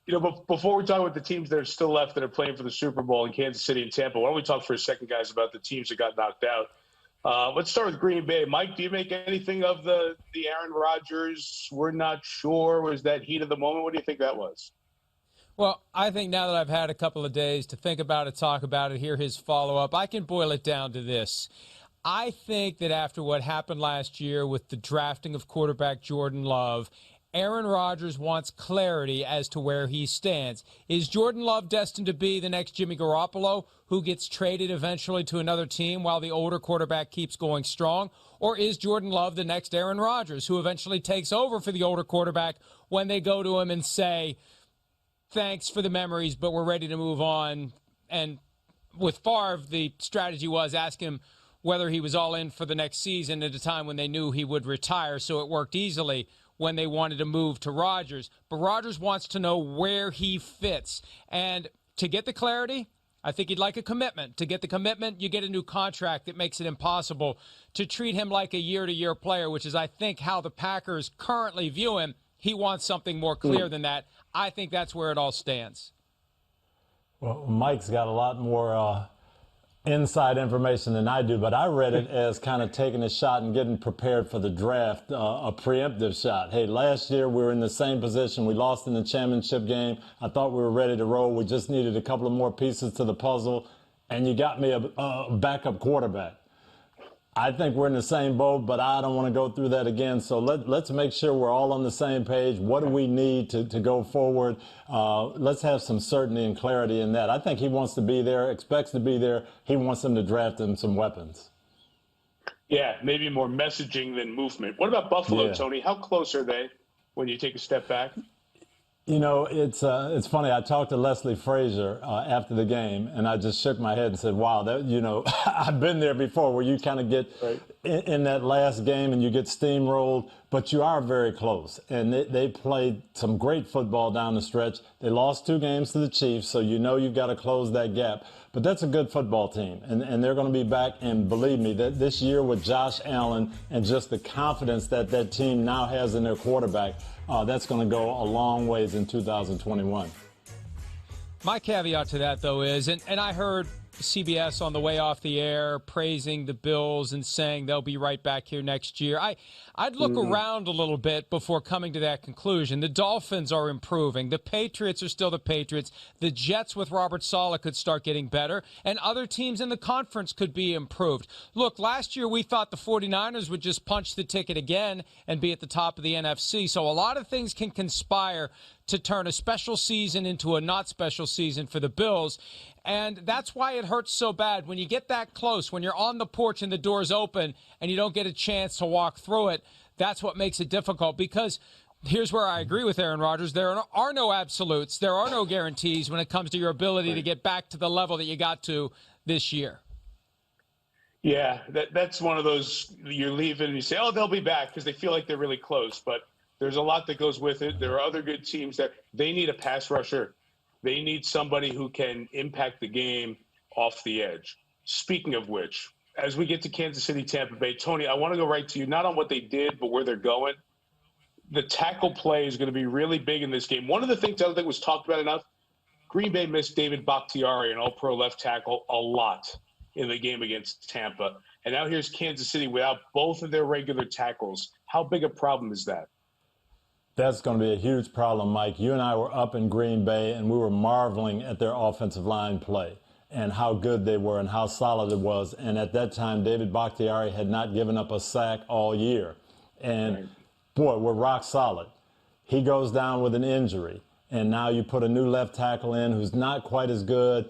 But before we talk about the teams that are still left that are playing for the Super Bowl in Kansas City and Tampa, why don't we talk for a second, guys, about the teams that got knocked out? Let's start with Green Bay. Mike, do you make anything of the Aaron Rodgers, we're not sure, was that heat of the moment? What do you think that was? Well, I think now that I've had a couple of days to think about it, talk about it, hear his follow-up, I can boil it down to this. I think that after what happened last year with the drafting of quarterback Jordan Love, Aaron Rodgers wants clarity as to where he stands. Is Jordan Love destined to be the next Jimmy Garoppolo, who gets traded eventually to another team while the older quarterback keeps going strong? Or is Jordan Love the next Aaron Rodgers, who eventually takes over for the older quarterback when they go to him and say, thanks for the memories, but we're ready to move on? And with Favre, the strategy was ask him whether he was all in for the next season at a time when they knew he would retire, so it worked easily when they wanted to move to Rodgers. But Rodgers wants to know where he fits. And to get the clarity, I think he'd like a commitment. To get the commitment, you get a new contract that makes it impossible to treat him like a year-to-year player, which is, I think, how the Packers currently view him. He wants something more clear than that. I think that's where it all stands. Well, Mike's got a lot more inside information than I do, but I read it as kind of taking a shot and getting prepared for the draft, a preemptive shot. Hey, last year we were in the same position. We lost in the championship game. I thought we were ready to roll. We just needed a couple of more pieces to the puzzle, and you got me a backup quarterback. I think we're in the same boat, but I don't want to go through that again. So let's make sure we're all on the same page. What do we need to go forward? Let's have some certainty and clarity in that. I think he wants to be there, expects to be there. He wants them to draft him some weapons. Yeah, maybe more messaging than movement. What about Buffalo, Tony? How close are they when you take a step back? You know, it's funny. I talked to Leslie Frazier after the game, and I just shook my head and said, wow, I've been there before where you kind of get in that last game and you get steamrolled, but you are very close. And they played some great football down the stretch. They lost 2 games to the Chiefs, so you know you've got to close that gap. But that's a good football team, and they're going to be back. And believe me, that this year with Josh Allen and just the confidence that that team now has in their quarterback, that's going to go a long ways in 2021. My caveat to that, though, is, and I heard CBS on the way off the air praising the Bills and saying they'll be right back here next year. I'd look around a little bit before coming to that conclusion. The Dolphins are improving. The Patriots are still the Patriots. The Jets with Robert Saleh could start getting better, and other teams in the conference could be improved. Look, last year we thought the 49ers would just punch the ticket again and be at the top of the NFC. So a lot of things can conspire to turn a special season into a not special season for the Bills. And that's why it hurts so bad when you get that close, when you're on the porch and the door's open and you don't get a chance to walk through it. That's what makes it difficult, because here's where I agree with Aaron Rodgers. There are no absolutes. There are no guarantees when it comes to your ability to get back to the level that you got to this year. Yeah, that's one of those, you're leaving and you say, oh, they'll be back because they feel like they're really close. But there's a lot that goes with it. There are other good teams that they need a pass rusher. They need somebody who can impact the game off the edge. Speaking of which, as we get to Kansas City, Tampa Bay, Tony, I want to go right to you, not on what they did, but where they're going. The tackle play is going to be really big in this game. One of the things I don't think was talked about enough, Green Bay missed David Bakhtiari, an all-pro left tackle, a lot in the game against Tampa. And now here's Kansas City without both of their regular tackles. How big a problem is that? That's going to be a huge problem, Mike. You and I were up in Green Bay, and we were marveling at their offensive line play and how good they were and how solid it was. And at that time, David Bakhtiari had not given up a sack all year. And, boy, we're rock solid. He goes down with an injury, and now you put a new left tackle in who's not quite as good,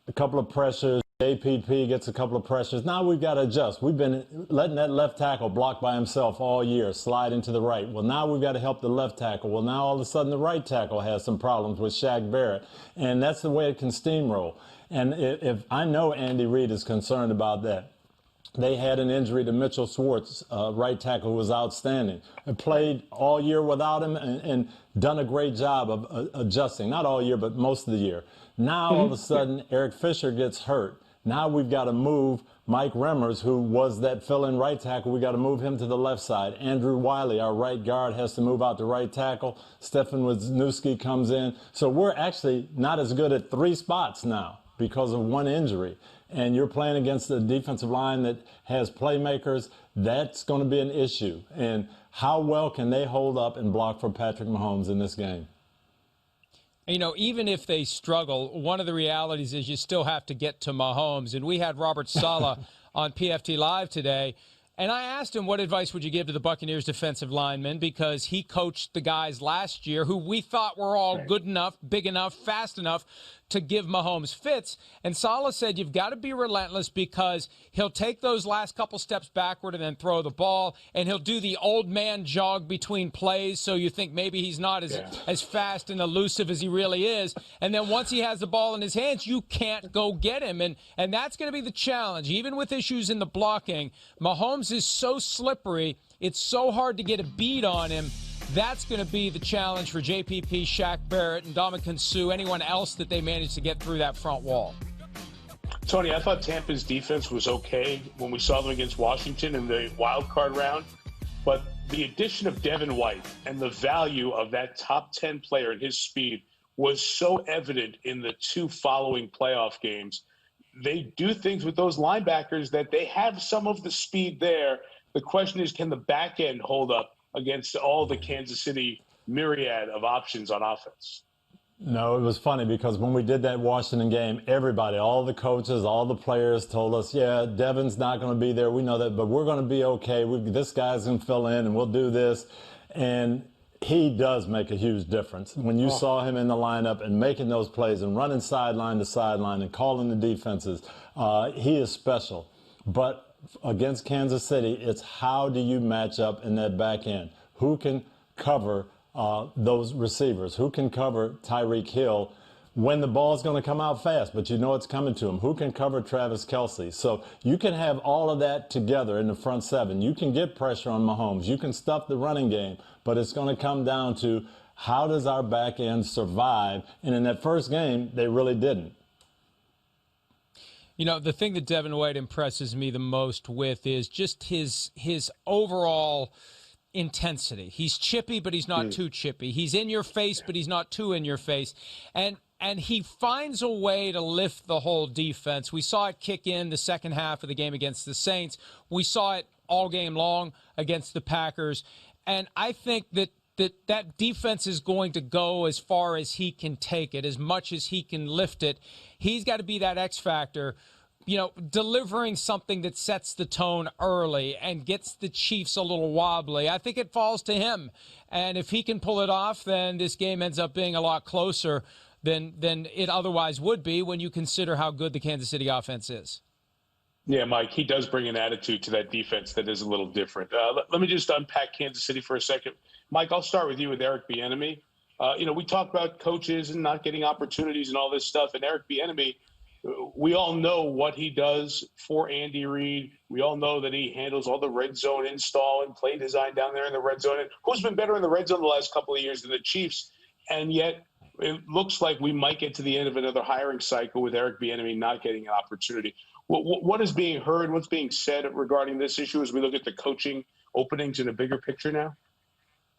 a couple of pressures. JPP gets a couple of pressures. Now we've got to adjust. We've been letting that left tackle block by himself all year, sliding to the right. Well, now we've got to help the left tackle. Well, now all of a sudden the right tackle has some problems with Shaq Barrett. And that's the way it can steamroll. And if I know Andy Reid is concerned about that. They had an injury to Mitchell Schwartz, right tackle, who was outstanding. They played all year without him and done a great job of adjusting. Not all year, but most of the year. Now, all of a sudden, Eric Fisher gets hurt. Now we've got to move Mike Remmers, who was that fill-in right tackle. We got to move him to the left side. Andrew Wiley, our right guard, has to move out to right tackle. Stefan Wisniewski comes in. So we're actually not as good at 3 spots now because of 1 injury. And you're playing against a defensive line that has playmakers. That's going to be an issue. And how well can they hold up and block for Patrick Mahomes in this game? You know, even if they struggle, one of the realities is you still have to get to Mahomes. And we had Robert Saleh on PFT Live today, and I asked him, what advice would you give to the Buccaneers defensive linemen? Because he coached the guys last year who we thought were all good enough, big enough, fast enough to give Mahomes fits. And Saleh said you've got to be relentless because he'll take those last couple steps backward and then throw the ball, and he'll do the old man jog between plays, so you think maybe he's not as fast and elusive as he really is. And then once he has the ball in his hands, you can't go get him. And that's going to be the challenge. Even with issues in the blocking, Mahomes is so slippery, it's so hard to get a beat on him. That's going to be the challenge for JPP, Shaq Barrett, and Ndamukong Suh, anyone else that they manage to get through that front wall. Tony, I thought Tampa's defense was okay when we saw them against Washington in the wild card round. But the addition of Devin White and the value of that top 10 player and his speed was so evident in the 2 following playoff games. They do things with those linebackers that they have some of the speed there. The question is, can the back end hold up against all the Kansas City myriad of options on offense? No, it was funny because when we did that Washington game, everybody, all the coaches, all the players told us, yeah, Devin's not going to be there. We know that, but we're going to be okay. This guy's going to fill in and we'll do this. And he does make a huge difference. When you saw him in the lineup and making those plays and running sideline to sideline and calling the defenses, he is special. But against Kansas City, it's how do you match up in that back end? Who can cover those receivers? Who can cover Tyreek Hill when the ball's going to come out fast, but you know it's coming to him? Who can cover Travis Kelce? So you can have all of that together in the front 7. You can get pressure on Mahomes. You can stuff the running game, but it's going to come down to how does our back end survive? And in that first game, they really didn't. You know, the thing that Devin White impresses me the most with is just his overall intensity. He's chippy, but he's not too chippy. He's in your face, but he's not too in your face. And he finds a way to lift the whole defense. We saw it kick in the second half of the game against the Saints. We saw it all game long against the Packers. And I think that defense is going to go as far as he can take it, as much as he can lift it. He's got to be that X factor, you know, delivering something that sets the tone early and gets the Chiefs a little wobbly. I think it falls to him. And if he can pull it off, then this game ends up being a lot closer than it otherwise would be when you consider how good the Kansas City offense is. Yeah, Mike, he does bring an attitude to that defense that is a little different. Let me just unpack Kansas City for a second. Mike, I'll start with you with Eric Bieniemy. We talk about coaches and not getting opportunities and all this stuff. And Eric Bieniemy, we all know what he does for Andy Reid. We all know that he handles all the red zone install and play design down there in the red zone. And who's been better in the red zone the last couple of years than the Chiefs? And yet it looks like we might get to the end of another hiring cycle with Eric Bieniemy not getting an opportunity. What is being heard, what's being said regarding this issue as we look at the coaching openings in a bigger picture now?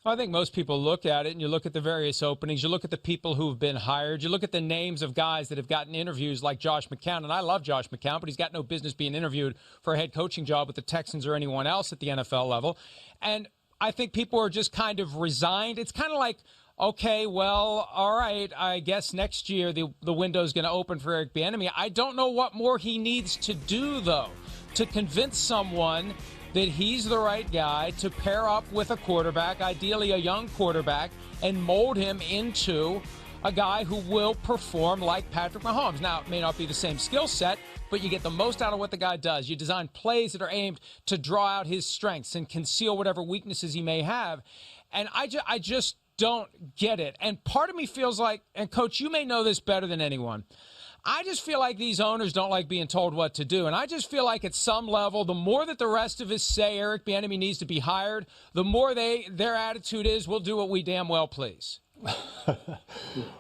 I think most people look at it and you look at the various openings. You look at the people who have been hired. You look at the names of guys that have gotten interviews like Josh McCown. And I love Josh McCown, but he's got no business being interviewed for a head coaching job with the Texans or anyone else at the NFL level. And I think people are just kind of resigned. It's kind of like, okay, well, all right, I guess next year the window's going to open for Eric Bieniemy. I don't know what more he needs to do, though, to convince someone that he's the right guy to pair up with a quarterback, ideally a young quarterback, and mold him into a guy who will perform like Patrick Mahomes. Now, it may not be the same skill set, but you get the most out of what the guy does. You design plays that are aimed to draw out his strengths and conceal whatever weaknesses he may have. And I just don't get it. And part of me feels like, and Coach, you may know this better than anyone, I just feel like these owners don't like being told what to do. And I just feel like at some level, the more that the rest of us say Eric Bieniemy needs to be hired, the more their attitude is, we'll do what we damn well please.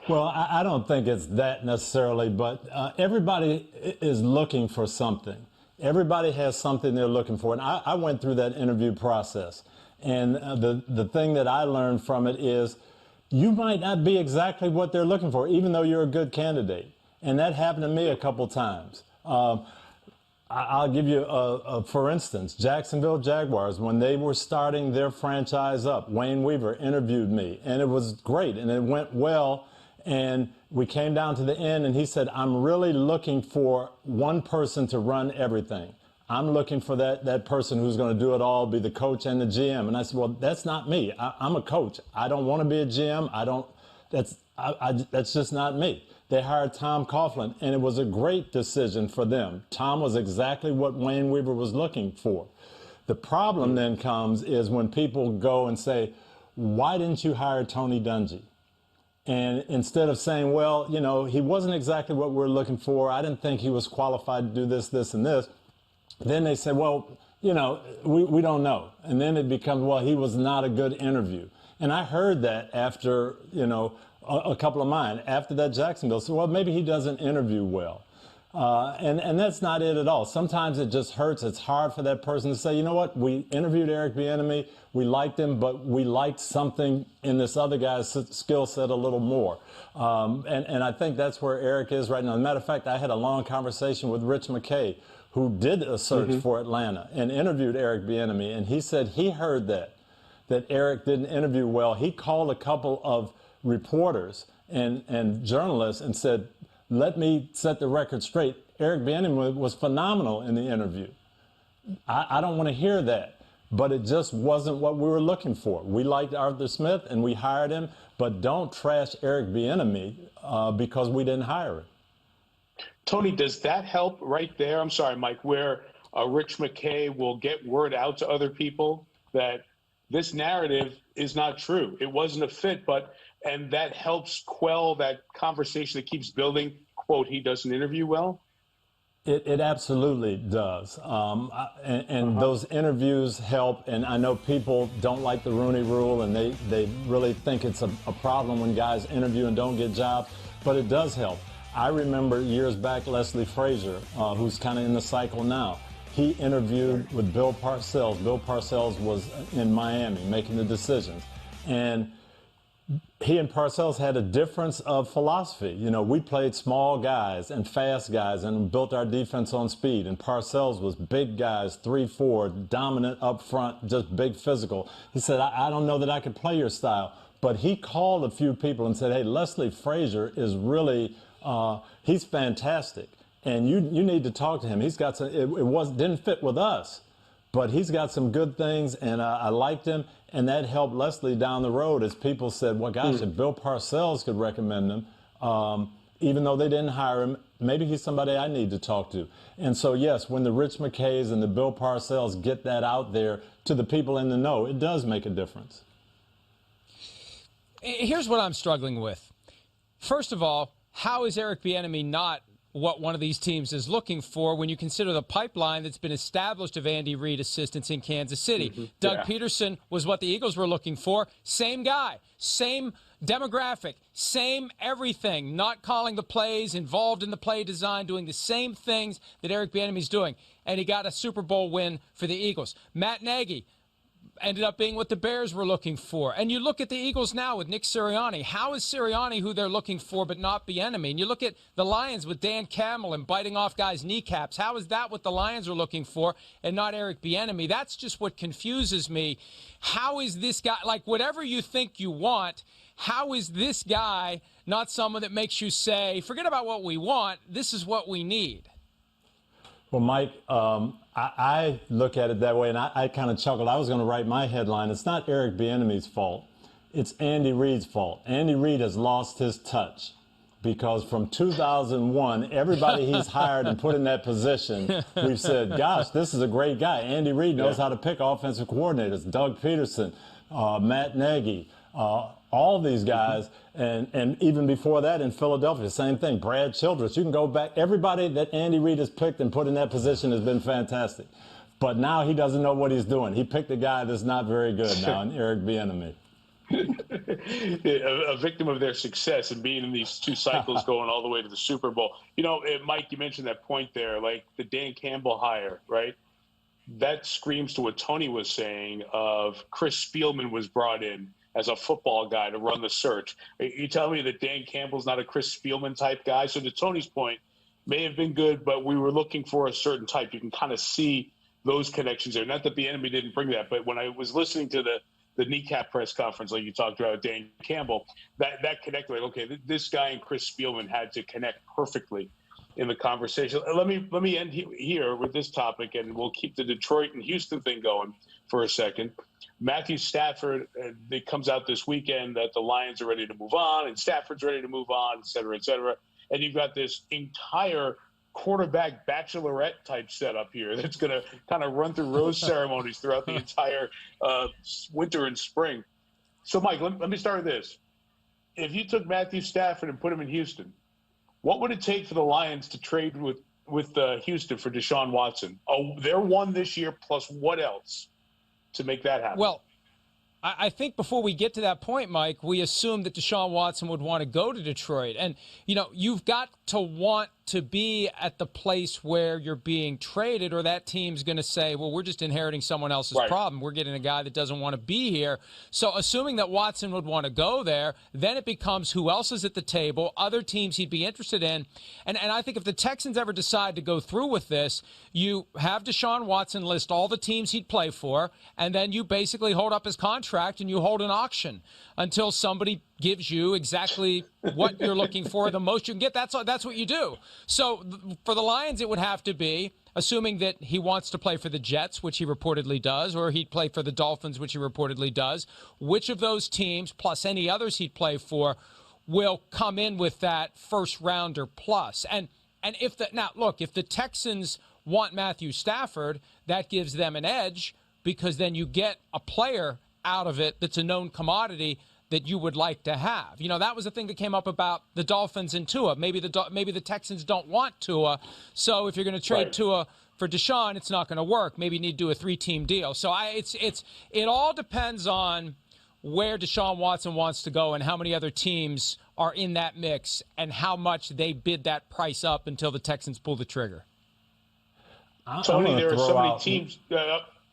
Well, I don't think it's that necessarily, but everybody is looking for something. Everybody has something they're looking for. And I went through that interview process. And the thing that I learned from it is you might not be exactly what they're looking for, even though you're a good candidate. And that happened to me a couple times. I'll give you for instance, Jacksonville Jaguars, when they were starting their franchise up, Wayne Weaver interviewed me, and it was great, and it went well. And we came down to the end, and he said, I'm really looking for one person to run everything. I'm looking for that person who's going to do it all, be the coach and the GM. And I said, well, that's not me. I'm a coach. I don't want to be a GM. That's just not me. They hired Tom Coughlin, and it was a great decision for them. Tom was exactly what Wayne Weaver was looking for. The problem then comes is when people go and say, why didn't you hire Tony Dungy? And instead of saying, well, you know, he wasn't exactly what we're looking for. I didn't think he was qualified to do this, this, and this. Then they say, well, you know, we don't know. And then it becomes, well, he was not a good interview. And I heard that after, you know, a couple of mine after that Jacksonville. So, well, maybe he doesn't interview well. And that's not it at all. Sometimes it just hurts. It's hard for that person to say, you know what, we interviewed Eric Bieniemy, we liked him, but we liked something in this other guy's skill set a little more. And I think that's where Eric is right now. As a matter of fact, I had a long conversation with Rich McKay, who did a search for Atlanta and interviewed Eric Bieniemy, and he said he heard that Eric didn't interview well. He called a couple of reporters and journalists and said, let me set the record straight. Eric Bieniemy was phenomenal in the interview. I don't want to hear that, but it just wasn't what we were looking for. We liked Arthur Smith and we hired him, but don't trash Eric Bieniemy because we didn't hire him. Tony, does that help right there? I'm sorry, Mike, where Rich McKay will get word out to other people that this narrative is not true. It wasn't a fit, and that helps quell that conversation that keeps building, quote, he doesn't interview well? It absolutely does. Those interviews help. And I know people don't like the Rooney Rule, and they really think it's a problem when guys interview and don't get jobs. But it does help. I remember years back, Leslie Frazier, who's kind of in the cycle now. He interviewed with Bill Parcells. Bill Parcells was in Miami making the decisions. And he and Parcells had a difference of philosophy. You know, we played small guys and fast guys and built our defense on speed. And Parcells was big guys, 3-4, dominant up front, just big physical. He said, I don't know that I could play your style. But he called a few people and said, hey, Leslie Frazier is really, he's fantastic. And you need to talk to him. He's got some, didn't fit with us, but he's got some good things, and I liked him. And that helped Leslie down the road as people said, well, gosh, if Bill Parcells could recommend him, even though they didn't hire him, maybe he's somebody I need to talk to. And so, yes, when the Rich McKays and the Bill Parcells get that out there to the people in the know, it does make a difference. Here's what I'm struggling with. First of all, how is Eric Bieniemy not what one of these teams is looking for when you consider the pipeline that's been established of Andy Reid assistants in Kansas City? Doug Peterson was what the Eagles were looking for. Same guy, same demographic, same everything, not calling the plays, involved in the play design, doing the same things that Eric Bieniemy's doing. And he got a Super Bowl win for the Eagles. Matt Nagy ended up being what the Bears were looking for. And you look at the Eagles now with Nick Sirianni. How is Sirianni who they're looking for but not Bieniemy? And you look at the Lions with Dan Campbell and biting off guys' kneecaps. How is that what the Lions are looking for and not Eric Bieniemy? That's just what confuses me. How is this guy, like whatever you think you want, how is this guy not someone that makes you say, forget about what we want, this is what we need? Well, Mike, I look at it that way, and I kind of chuckled. I was going to write my headline. It's not Eric Bieniemy's fault. It's Andy Reid's fault. Andy Reid has lost his touch because from 2001, everybody he's hired and put in that position, we've said, gosh, this is a great guy. Andy Reid knows how to pick offensive coordinators. Doug Peterson, Matt Nagy, all these guys, and even before that in Philadelphia, same thing. Brad Childress. You can go back. Everybody that Andy Reid has picked and put in that position has been fantastic. But now he doesn't know what he's doing. He picked a guy that's not very good now, in Eric Bieniemy. A victim of their success and being in these two cycles going all the way to the Super Bowl. Mike, you mentioned that point there, like the Dan Campbell hire, right? That screams to what Tony was saying of Chris Spielman was brought in as a football guy to run the search. You tell me that Dan Campbell's not a Chris Spielman type guy. So to Tony's point, may have been good, but we were looking for a certain type. You can kind of see those connections there. Not that Bieniemy didn't bring that, but when I was listening to the kneecap press conference, like you talked about Dan Campbell, that connected. Like, okay, this guy and Chris Spielman had to connect perfectly in the conversation. Let me end here with this topic, and we'll keep the Detroit and Houston thing going for a second. Matthew Stafford, it comes out this weekend that the Lions are ready to move on, and Stafford's ready to move on, et cetera, et cetera. And you've got this entire quarterback bachelorette type setup here that's going to kind of run through rose ceremonies throughout the entire winter and spring. So, Mike, let me start with this. If you took Matthew Stafford and put him in Houston, what would it take for the Lions to trade with Houston for Deshaun Watson? Oh, they're one this year, plus what else to make that happen? Well, I think before we get to that point, Mike, we assume that Deshaun Watson would want to go to Detroit. And, you've got to want to be at the place where you're being traded, or that team's going to say, well, we're just inheriting someone else's problem. We're getting a guy that doesn't want to be here. So assuming that Watson would want to go there, then it becomes who else is at the table, other teams he'd be interested in. And I think if the Texans ever decide to go through with this, you have Deshaun Watson list all the teams he'd play for, and then you basically hold up his contract and you hold an auction until somebody gives you exactly what you're looking for, the most you can get. That's what you do. So for the Lions, it would have to be, assuming that he wants to play for the Jets, which he reportedly does, or he'd play for the Dolphins, which he reportedly does. Which of those teams, plus any others he'd play for, will come in with that first rounder plus? And if the Texans want Matthew Stafford, that gives them an edge, because then you get a player out of it that's a known commodity that you would like to have. That was the thing that came up about the Dolphins and Tua. Maybe the Texans don't want Tua, so if you're going to trade Tua for Deshaun, it's not going to work. Maybe you need to do a 3-team deal. So it all depends on where Deshaun Watson wants to go and how many other teams are in that mix and how much they bid that price up until the Texans pull the trigger. Tony, there are so many teams.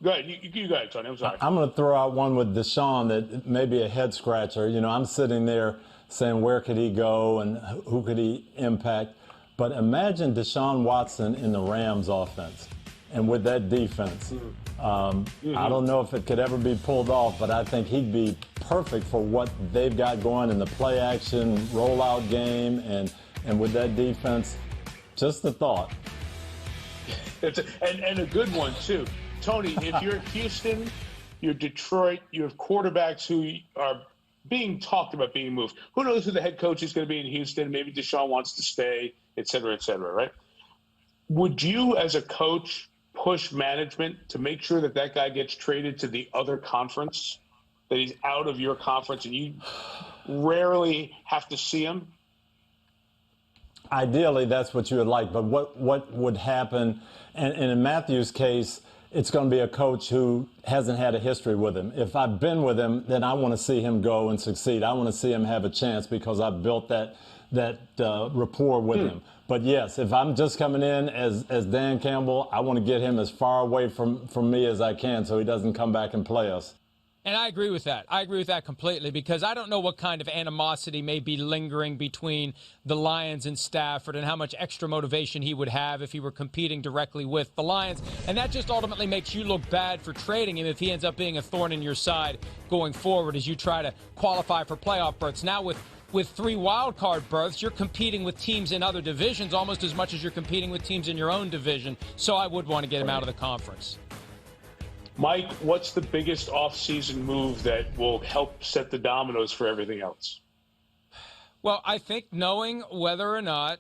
Go ahead. You go ahead, Tony. I'm sorry. I'm going to throw out one with Deshaun that may be a head scratcher. I'm sitting there saying where could he go and who could he impact. But imagine Deshaun Watson in the Rams offense and with that defense. I don't know if it could ever be pulled off, but I think he'd be perfect for what they've got going in the play action rollout game, and with that defense, just a thought. And a good one, too. Tony, if you're Houston, you're Detroit, you have quarterbacks who are being talked about being moved. Who knows who the head coach is going to be in Houston? Maybe Deshaun wants to stay, et cetera, right? Would you, as a coach, push management to make sure that guy gets traded to the other conference, that he's out of your conference and you rarely have to see him? Ideally, that's what you would like. But what would happen, and in Matthew's case, it's going to be a coach who hasn't had a history with him. If I've been with him, then I want to see him go and succeed. I want to see him have a chance because I've built that rapport with him. But yes, if I'm just coming in as Dan Campbell, I want to get him as far away from me as I can so he doesn't come back and play us. And I agree with that. I agree with that completely, because I don't know what kind of animosity may be lingering between the Lions and Stafford and how much extra motivation he would have if he were competing directly with the Lions. And that just ultimately makes you look bad for trading him if he ends up being a thorn in your side going forward as you try to qualify for playoff berths. Now with 3 wild card berths, you're competing with teams in other divisions almost as much as you're competing with teams in your own division. So I would want to get him out of the conference. Mike, what's the biggest off-season move that will help set the dominoes for everything else? Well, I think knowing whether or not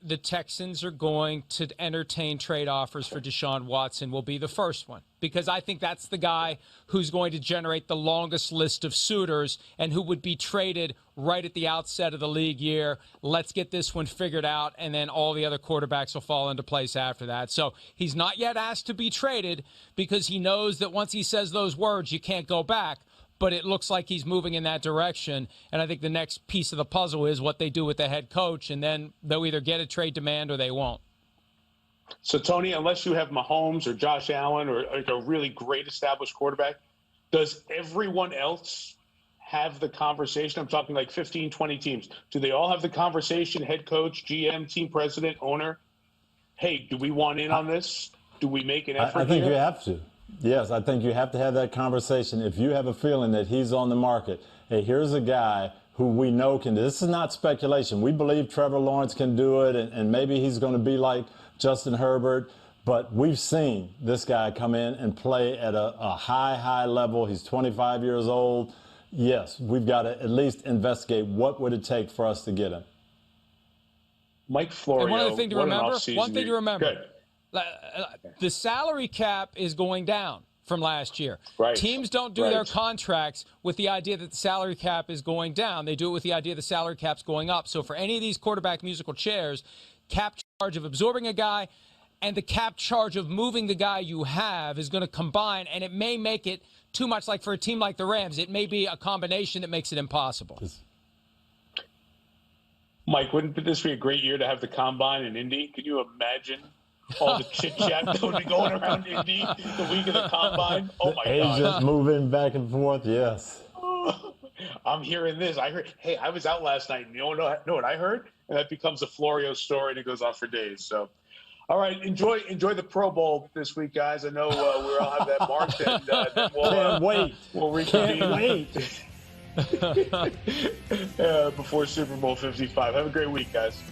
the Texans are going to entertain trade offers for Deshaun Watson will be the first one, because I think that's the guy who's going to generate the longest list of suitors and who would be traded right at the outset of the league year. Let's get this one figured out, and then all the other quarterbacks will fall into place after that. So he's not yet asked to be traded because he knows that once he says those words, you can't go back. but it looks like he's moving in that direction. And I think the next piece of the puzzle is what they do with the head coach, and then they'll either get a trade demand or they won't. So, Tony, unless you have Mahomes or Josh Allen or like a really great established quarterback, does everyone else have the conversation? I'm talking like 15, 20 teams. Do they all have the conversation, head coach, GM, team president, owner? Hey, do we want in on this? Do we make an effort I think here? you have to. Yes, I think you have to have that conversation. If you have a feeling that he's on the market, hey, here's a guy who we know can do. This is not speculation. We believe Trevor Lawrence can do it, and maybe he's going to be like Justin Herbert. But we've seen this guy come in and play at a high level. He's 25 years old. Yes, we've got to at least investigate what would it take for us to get him. Mike Florio. And one thing to remember. Good. The salary cap is going down from last year. Right. Teams don't do their contracts with the idea that the salary cap is going down. They do it with the idea the salary cap's going up. So for any of these quarterback musical chairs, cap charge of absorbing a guy and the cap charge of moving the guy you have is going to combine, and it may make it too much. Like for a team like the Rams, it may be a combination that makes it impossible. Mike, wouldn't this be a great year to have the combine in Indy? Can you imagine all the chit-chat that would be going around Indy the week of the combine? Oh, my God. Agents moving back and forth, yes. I'm hearing this. I heard, hey, I was out last night, and you know what I heard? And that becomes a Florio story, and it goes on for days. So, all right, enjoy the Pro Bowl this week, guys. I know we all have that marked, and then we'll reconvene. Can't wait. Before Super Bowl 55. Have a great week, guys.